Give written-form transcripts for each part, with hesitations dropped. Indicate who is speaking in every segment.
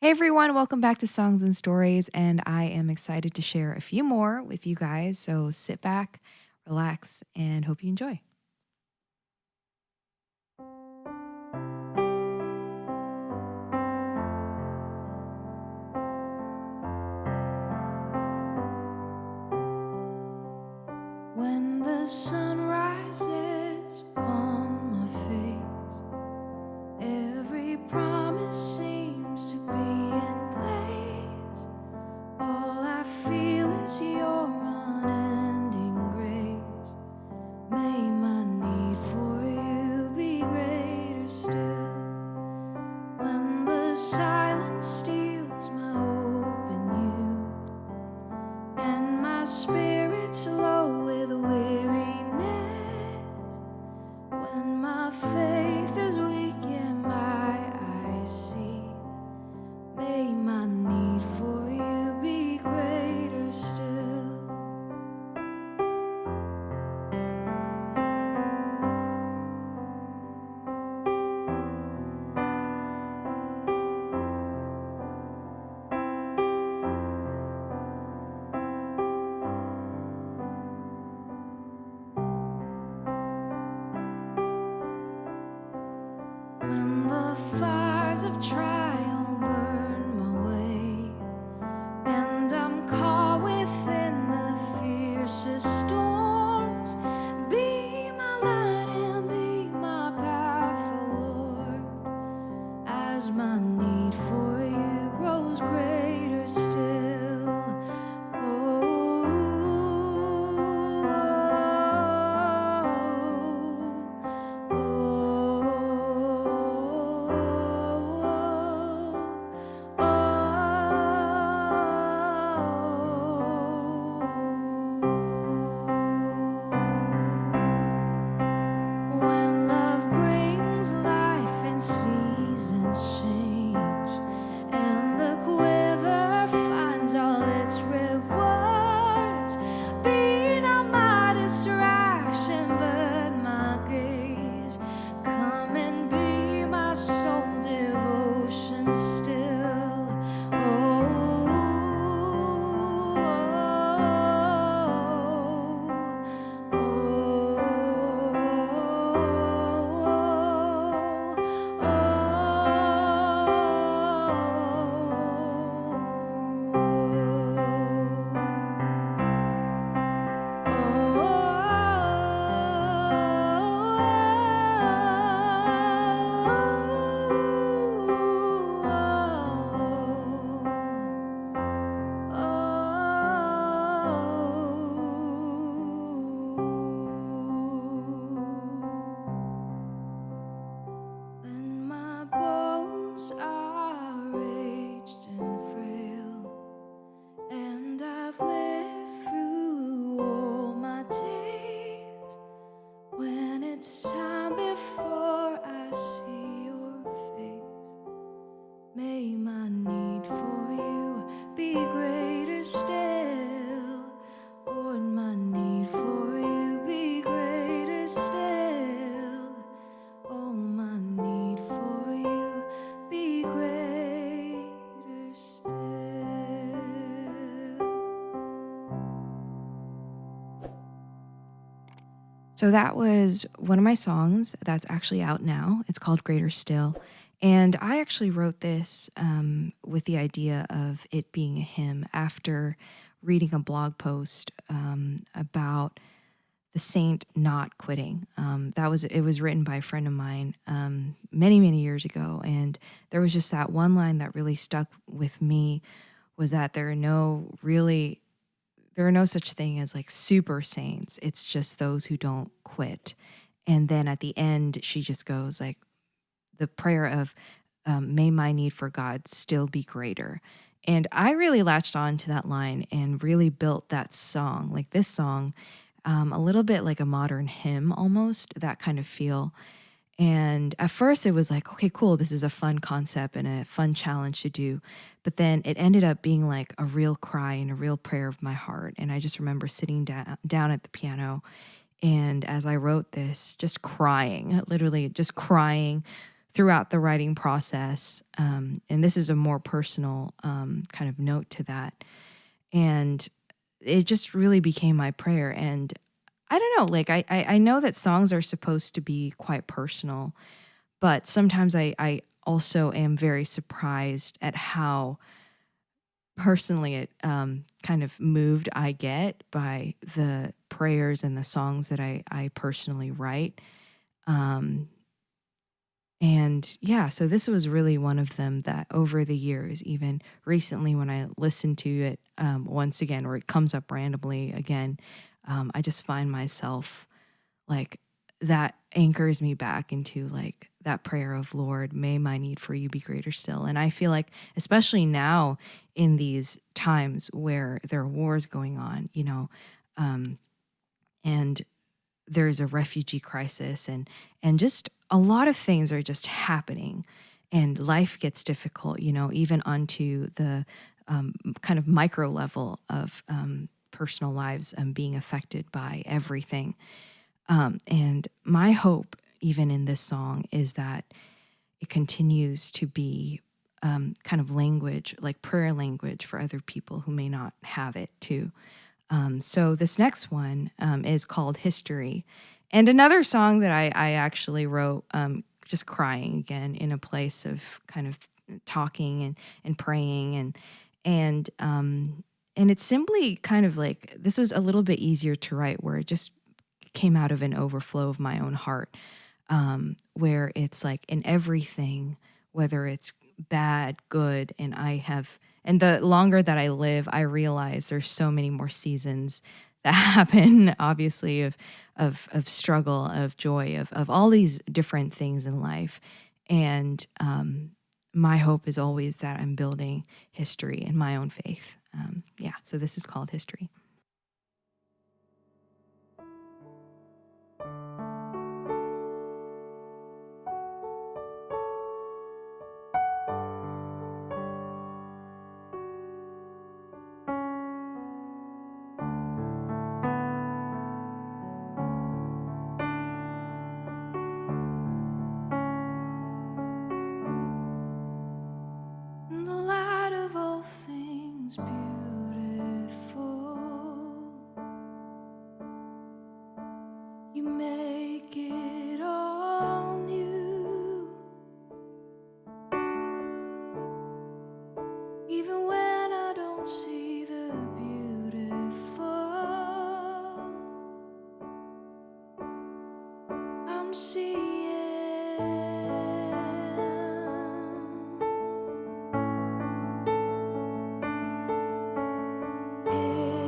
Speaker 1: Hey everyone, welcome back to Songs and Stories, and I am excited to share a few more with you guys. So sit back, relax, and hope you enjoy. When the sun rises upon my face, every promise seems to be in place. All I feel is your unending grace. May my need for you be greater still. When the silence steals my hope in you, and my spirit's low with weariness, when my faith is weak and my eyes see, may my need for you be greater still. When the fires of trial burn my way, and I'm caught within the fiercest storms, be my light and be my path, O Lord, as my need for you grows greater still. When love brings life and seasons change, and the quiver finds all its rewards, be not my distraction but my gaze. Come and be my sole devotion still. When my bones are aged and frail, and I've lived through all my days, when it's time before I see your face, may my need for you be greater still. Lord, my need for you be greater still. Oh, my need for you be greater still. So that was one of my songs that's actually out now. It's called Greater Still. And I actually wrote this with the idea of it being a hymn after reading a blog post about the saint not quitting. It was written by a friend of mine many years ago, and there was just that one line that really stuck with me, was that there are no such thing as like super saints. It's just those who don't quit. And then at the end, she just goes like the prayer of may my need for God still be greater. And I really latched on to that line and really built that song, like this song, a little bit like a modern hymn almost, that kind of feel. And at first it was like, okay, cool, this is a fun concept and a fun challenge to do. But then it ended up being like a real cry and a real prayer of my heart. And I just remember sitting down at the piano, and as I wrote this, just crying, literally just crying, throughout the writing process. And this is a more personal kind of note to that. And it just really became my prayer. And I don't know, like I know that songs are supposed to be quite personal, but sometimes I also am very surprised at how personally it kind of moved I get by the prayers and the songs that I personally write. Um, and yeah, so this was really one of them that over the years, even recently when I listen to it once again, or it comes up randomly again, I just find myself like that anchors me back into like that prayer of, Lord, may my need for you be greater still. And I feel like, especially now in these times where there are wars going on, and there's a refugee crisis, and just a lot of things are just happening, and life gets difficult, even onto the kind of micro level of personal lives being affected by everything. And my hope, even in this song, is that it continues to be kind of language, like prayer language for other people who may not have it too. So this next one is called History. And another song that I actually wrote just crying again in a place of kind of talking and praying and it's simply kind of like, this was a little bit easier to write, where it just came out of an overflow of my own heart, where it's like in everything, whether it's bad, good, and the longer that I live, I realize there's so many more seasons that happen, obviously, of struggle, of joy, of all these different things in life. And my hope is always that I'm building history in my own faith. Yeah, so this is called History. In the light of all things beautiful, you make it all new. Even when I don't see the beautiful, I'm seeing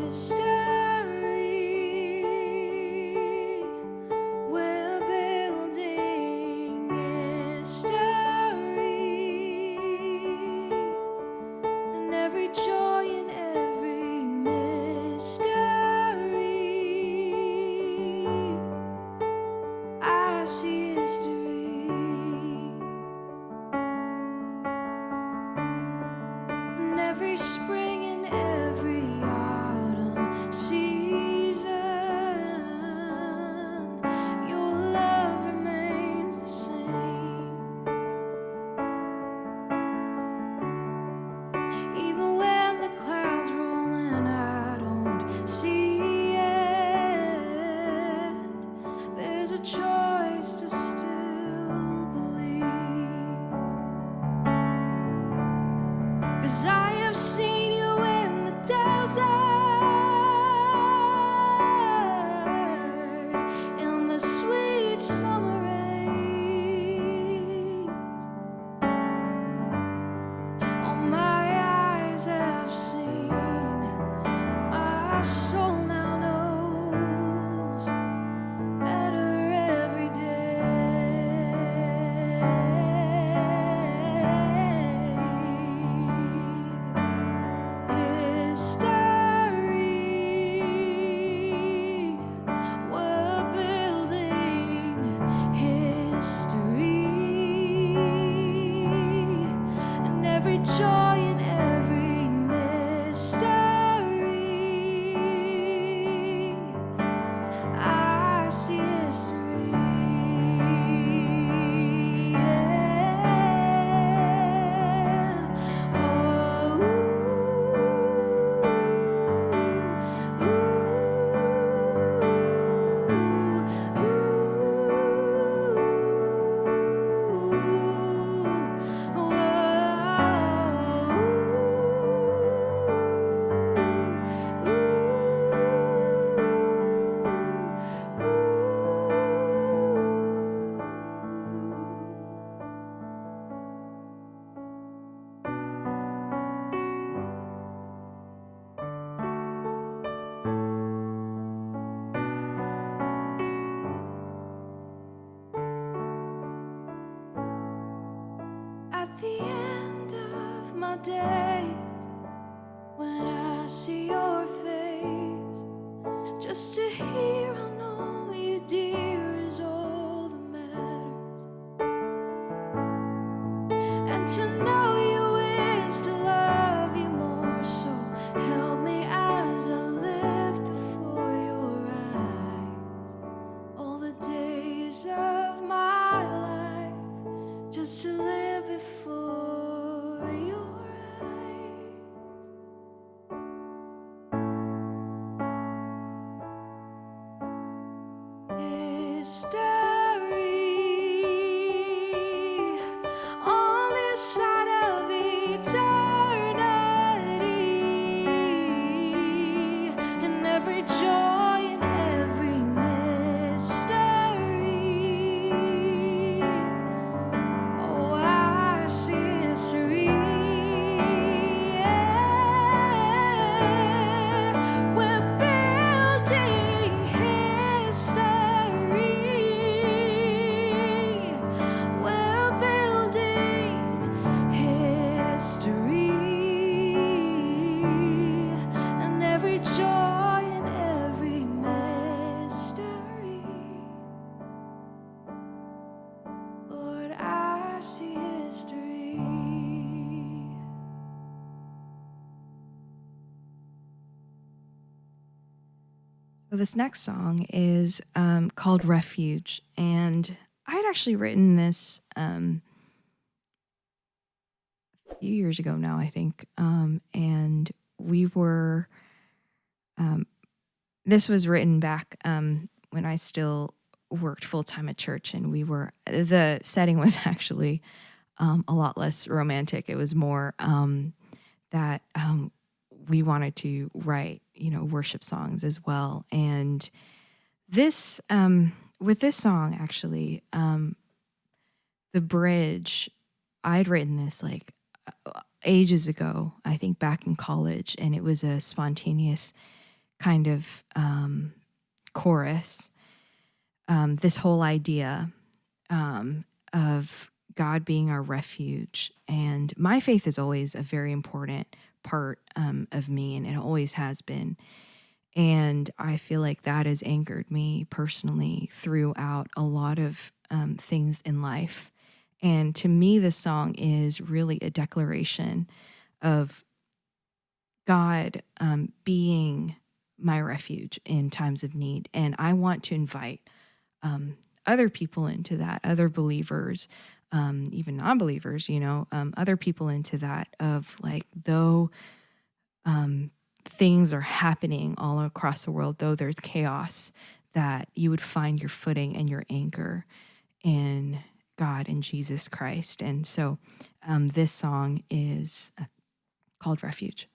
Speaker 1: history. We're building history, and every joy and every mystery, I see history. And every spring and every autumn season, your love remains the same. Even when the clouds roll and I don't see it, there's a choice to the end of my days, when I see your face, just to hear I know you, dear, is all that matters. And to know you is to love you more, so help me as I live before your eyes. All the days of my life, just to live before your eyes. History on this side of eternity, and every joy and every mystery. Oh, I see history. Yeah. We're building history. We're building history, and every joy and every mystery. Lord, I see history. So this next song is called Refuge, and I had actually written this a few years ago now, I think, and we were. This was written back when I still worked full time at church, and the setting was actually a lot less romantic. It was more that we wanted to write, worship songs as well. And this, with this song, actually, the bridge, I'd written this like ages ago, I think back in college, and it was a spontaneous kind of chorus. This whole idea of God being our refuge. And my faith is always a very important part of me, and it always has been. And I feel like that has anchored me personally throughout a lot of things in life. And to me, this song is really a declaration of God being my refuge in times of need. And I want to invite other people into that, other believers, even non-believers, other people into that, of like, though things are happening all across the world, though there's chaos, that you would find your footing and your anchor in God and Jesus Christ. And so this song is called Refuge.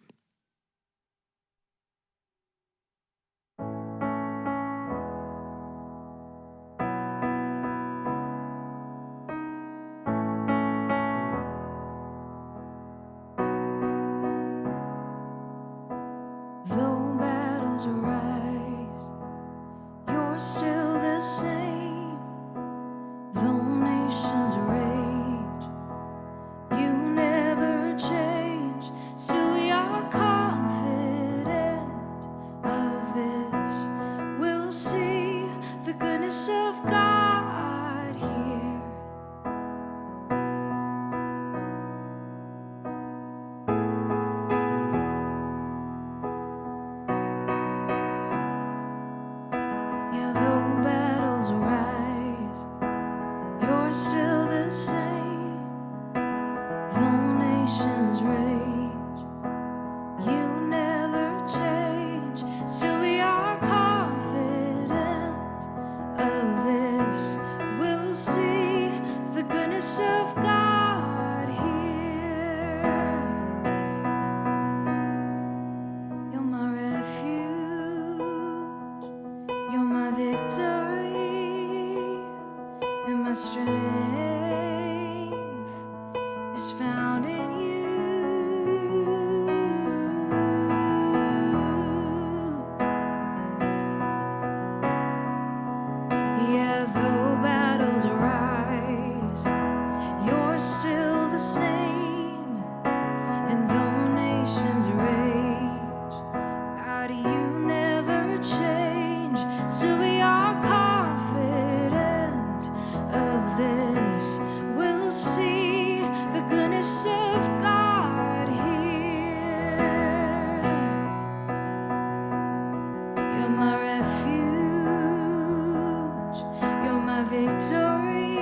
Speaker 1: Though battles arise, you're still the same. Though nations rage, you never change. Still we are confident of this. We'll see the goodness of God here. Yeah, though battles arise, you're still the same. Though nations rage, you never change. Still we are confident of this. We'll see the goodness of God here. You're my refuge, you're my victory, and my strength is found in you. Yeah, though battles arise, you're still the same. my victory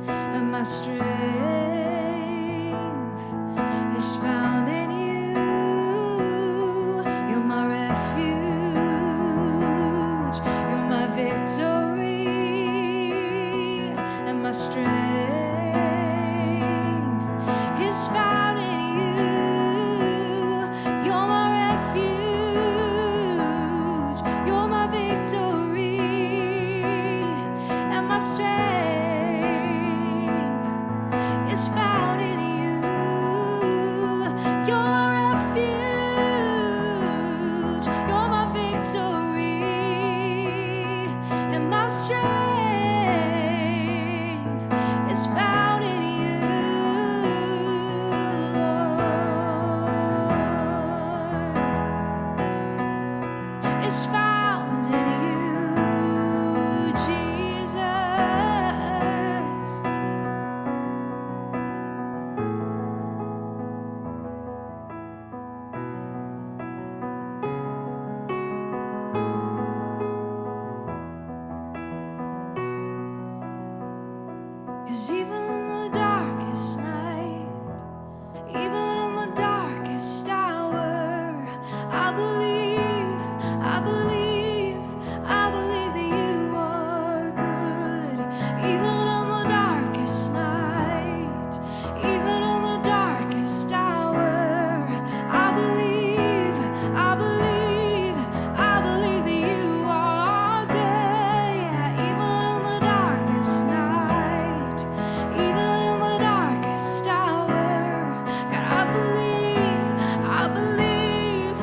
Speaker 1: and my strength is found in you. You're my refuge. You're my victory and my strength is found in you. You're my refuge. You're my victory and my strength is found in you. You're my refuge. You're my victory and my strength is found in you, Lord. It's found in you, Jesus. 'Cause even in the darkest night, even in the darkest hour, I believe, I believe, I believe that you are good. Even in the darkest night, even in the darkest hour, I believe, I believe, I believe that you are good. Yeah, even in the darkest night, even in the darkest hour, God, I believe, I believe,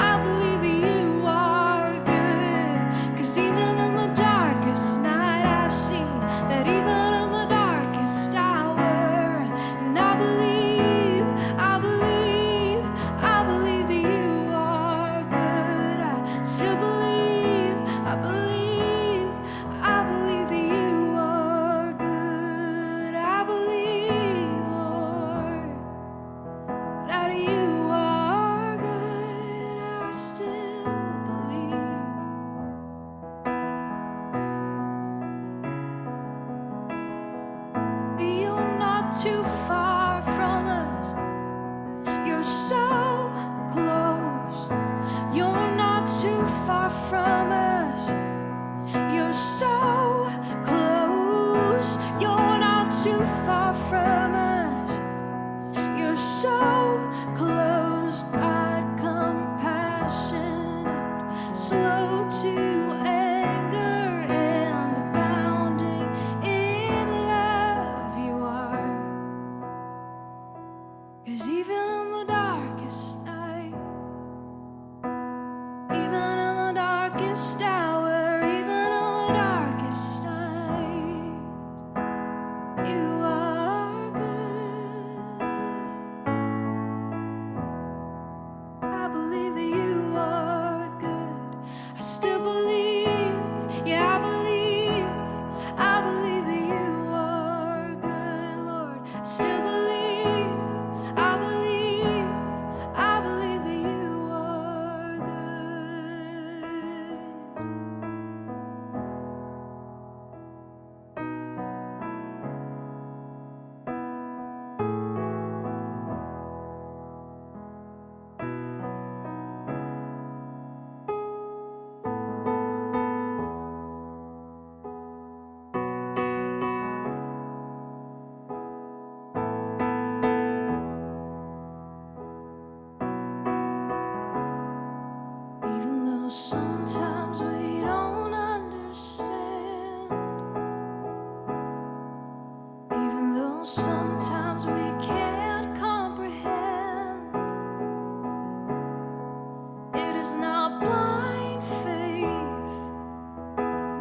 Speaker 1: I believe that you are good. 'Cause even in the darkest night, I've seen that even in the darkest hour, and I believe, I believe, I believe that you are good. I still believe, I believe, I believe that you are good. I believe, Lord, that you are good. I still believe that you're not too far from us. You're so close. You're not too far from us. You're so close. You're not too far from us. You're so close. God, compassionate, slow to anger, and abounding in love you are. 'Cause even in the darkest night, even in the darkest hour, even in the darkest night, you are good. I believe that you are good. I still believe, yeah, I believe that you are good, Lord. I still believe, I believe, I believe that you are good. Even though sometimes we don't understand, even though sometimes we can't comprehend, it is not blind faith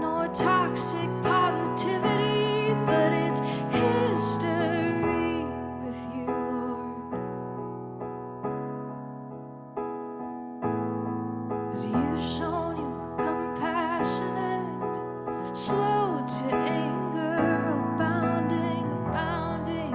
Speaker 1: nor toxic positivity, but it's history with you, Lord. 'Cause you've shown you're compassionate, slow to anger, abounding, abounding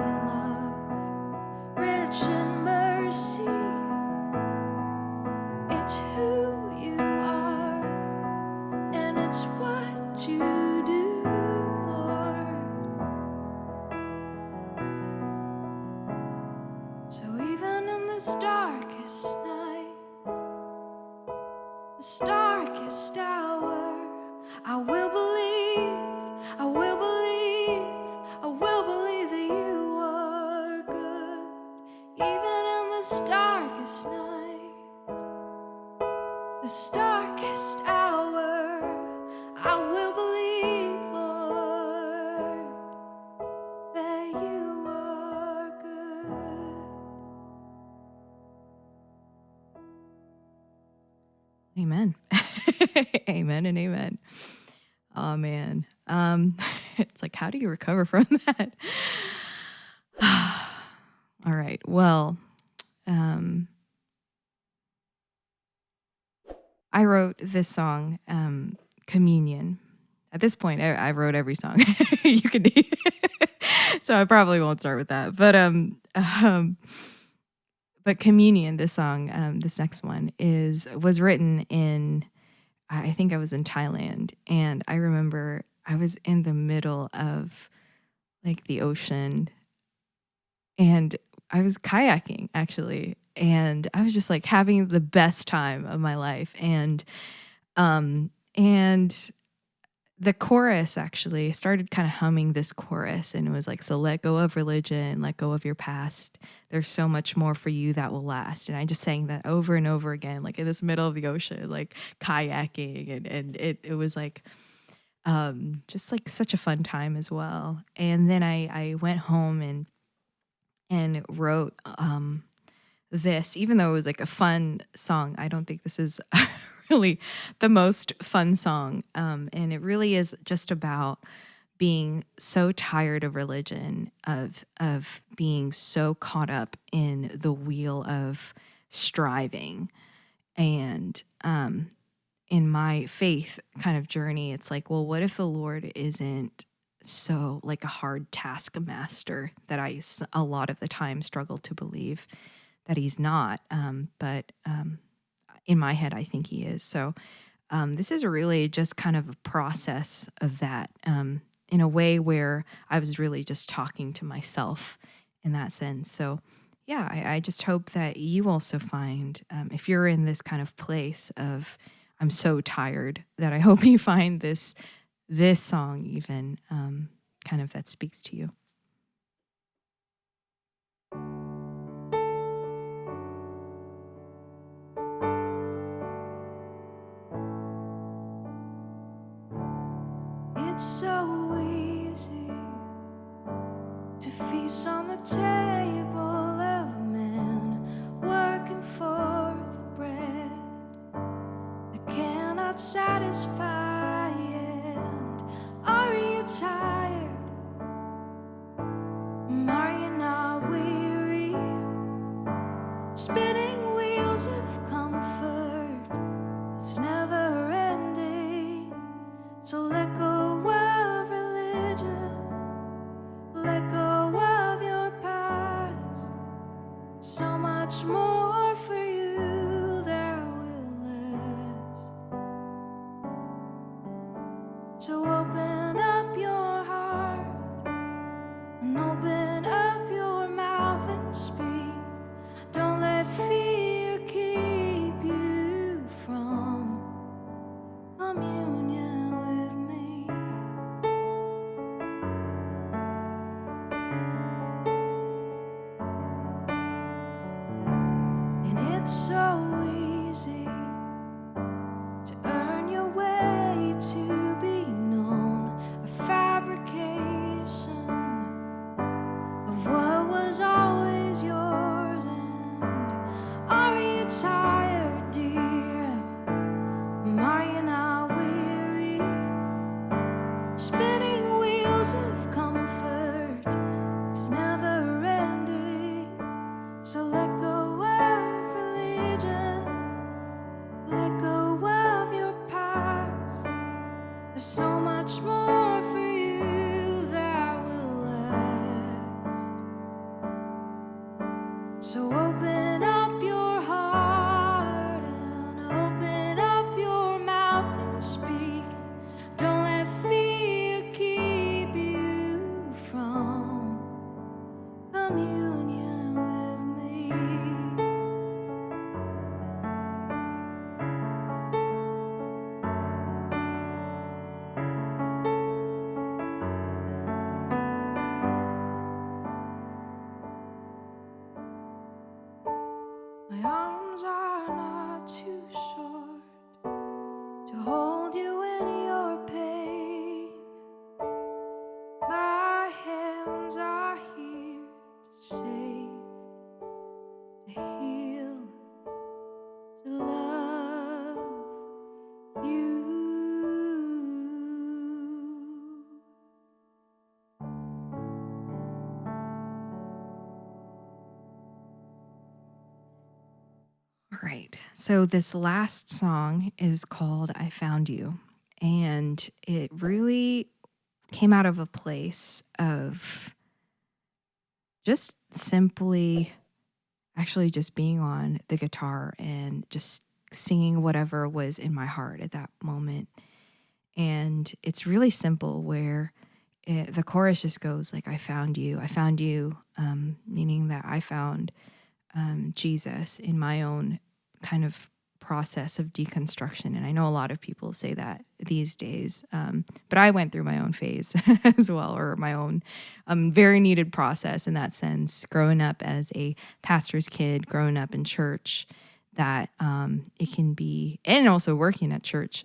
Speaker 1: Amen and amen. Oh man. It's like, how do you recover from that? All right. Well, I wrote this song, Communion. At this point, I wrote every song you could do. So I probably won't start with that. But Communion, this song, this next one was written in, I think I was in Thailand, and I remember I was in the middle of like the ocean, and I was kayaking actually, and I was just like having the best time of my life, and the chorus actually started kind of humming this chorus, and it was like, so let go of religion, let go of your past. There's so much more for you that will last. And I just sang that over and over again, like in this middle of the ocean, like kayaking. And it was like, just like such a fun time as well. And then I went home and wrote, this, even though it was like a fun song. I don't think this is really the most fun song. And it really is just about being so tired of religion, of being so caught up in the wheel of striving. And in my faith kind of journey, it's like, well, what if the Lord isn't so like a hard taskmaster that a lot of the time struggle to believe that he's not. But in my head, I think he is. So this is really just kind of a process of that, in a way where I was really just talking to myself in that sense. So yeah, I just hope that you also find, if you're in this kind of place of, I'm so tired, that I hope you find this song even kind of that speaks to you.
Speaker 2: It's so easy to feast on the table of a man working for the bread that cannot satisfy. And are you tired? Are you not weary? Spinning wheels of comfort, it's never ending. So let go of religion, let go of your past. So much more for you that will last. So open up your heart and open up your mouth and speak. Don't let fear keep you from communion with me. And it's so easy to earn your way to be known, a fabrication of what was always yours. And are you tired, dear? Are you not weary? Spinning wheels of comfort, it's never ending. So let go of religion, let go of your past. There's so much more for you that will last. So open up your heart and open up your mouth and speak. Don't let fear keep you from communion with me. My arms are not too short to hold you in your pain. My hands are here to save, to heal, to love you.
Speaker 1: right. So this last song is called I Found You. And it really came out of a place of just simply actually just being on the guitar and just singing whatever was in my heart at that moment. And it's really simple where the chorus just goes like, I found you, meaning that I found Jesus in my own kind of process of deconstruction. And I know a lot of people say that these days, but I went through my own phase as well, or my own very needed process in that sense, growing up as a pastor's kid, growing up in church, that it can be, and also working at church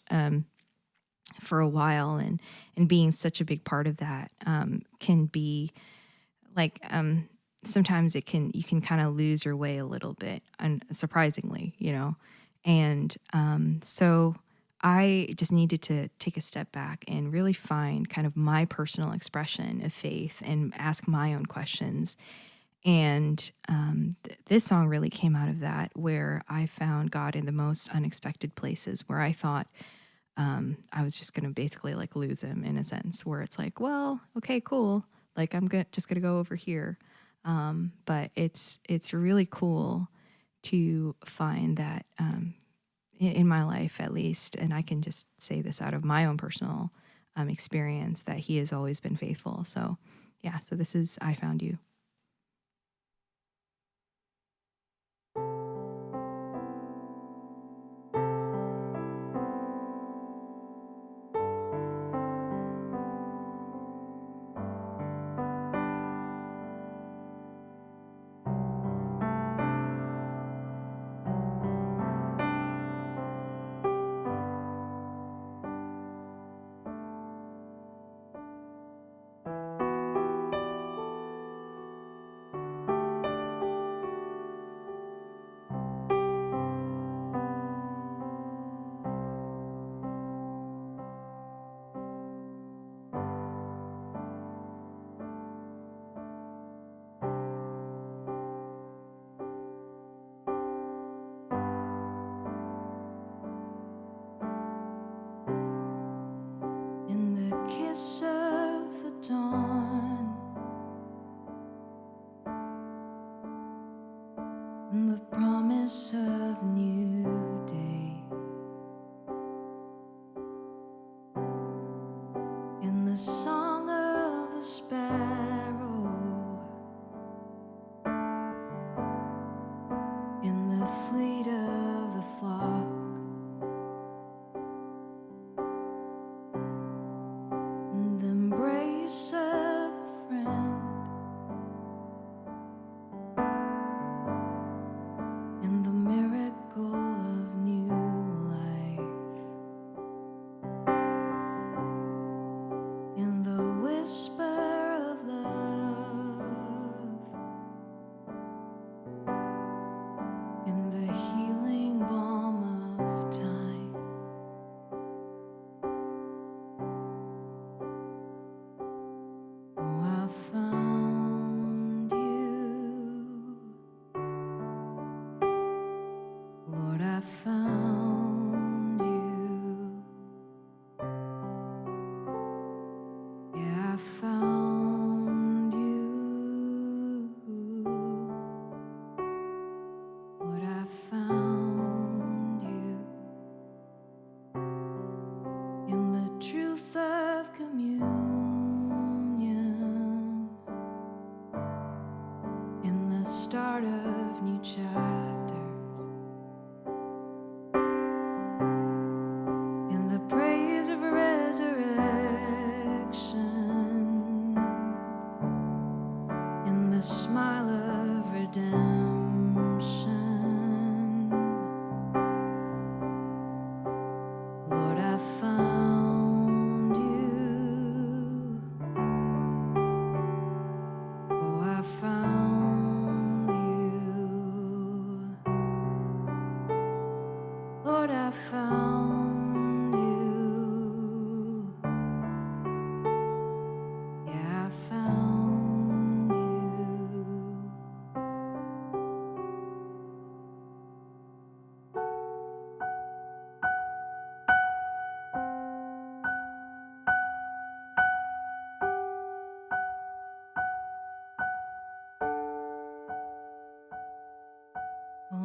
Speaker 1: for a while, and being such a big part of that can be like sometimes you can kind of lose your way a little bit, surprisingly, and so I just needed to take a step back and really find kind of my personal expression of faith and ask my own questions. And this song really came out of that, where I found God in the most unexpected places, where I thought I was just going to basically like lose him, in a sense, where it's like, well, okay, cool. Like just going to go over here. But it's really cool to find that in my life, at least, and I can just say this out of my own personal experience, that he has always been faithful. So yeah, so this is I Found You.
Speaker 2: In the kiss of the dawn, in the promise of new day, in the song of the sparrow, in the fleet of the flock, in the embrace of a friend, in the miracle of new life, in the whisper of love, in the healing balm of time. Oh, I found you, Lord, I found you. Yeah, I found you, Lord, I found you. In the truth of communion, in the start of new chapters, in the praise of resurrection, in the smile of redemption. Lord, I found you. Oh, I found you.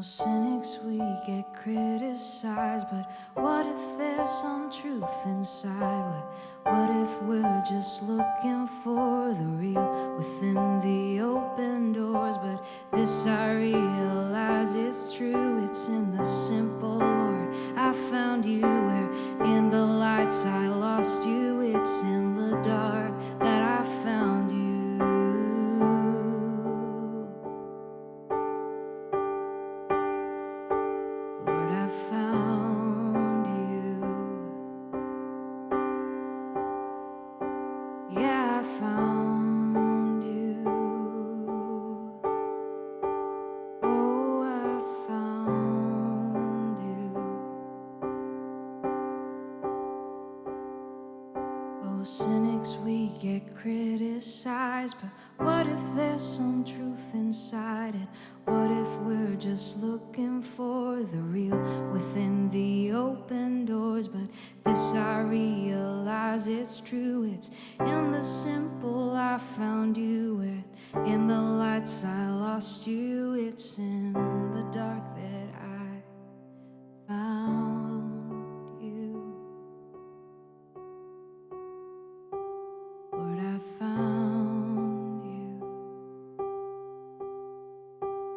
Speaker 2: Cynics, we get criticized, but what if there's some truth inside? What if we're just looking for the real within the open doors? But this I realize it's true, it's in the simple, Lord. I found you where in the lights I lost you, it's in the dark that I found you. Lord, I found you. Yeah, I found you. Oh, I found you. Oh, cynics, we get criticized, but what if there's some truth inside it? What if we're just looking for the real within the open doors? But this I realize it's true, it's in the simple I found you, where in the lights I lost you, it's in the dark that I found you. Lord, I found you.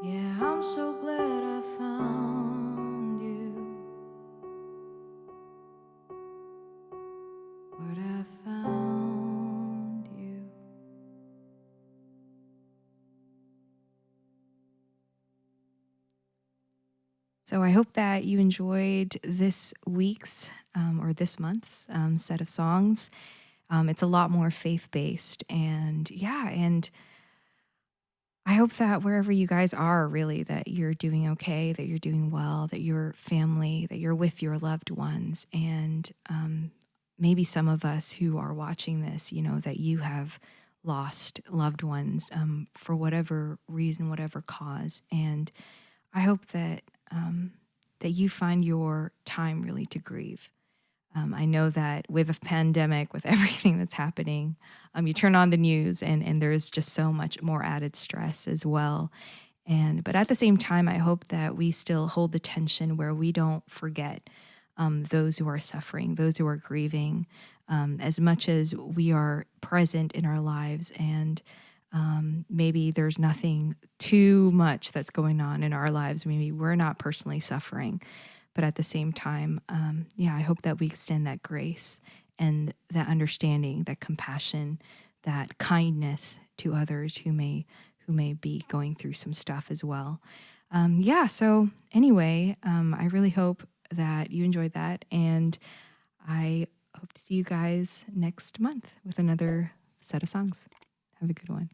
Speaker 2: Yeah, I'm so glad I found you. Lord, I found you.
Speaker 1: So I hope that you enjoyed this week's or this month's set of songs. It's a lot more faith-based, and I hope that wherever you guys are, really, that you're doing okay, that you're doing well, that your family, that you're with your loved ones, and maybe some of us who are watching this, that you have lost loved ones for whatever reason, whatever cause, and I hope that that you find your time really to grieve. I know that with a pandemic, with everything that's happening, you turn on the news and there's just so much more added stress as well. But at the same time, I hope that we still hold the tension where we don't forget those who are suffering, those who are grieving, as much as we are present in our lives. And maybe there's nothing too much that's going on in our lives. Maybe we're not personally suffering. But at the same time, I hope that we extend that grace and that understanding, that compassion, that kindness to others who may be going through some stuff as well. So anyway, I really hope that you enjoyed that, and I hope to see you guys next month with another set of songs. Have a good one.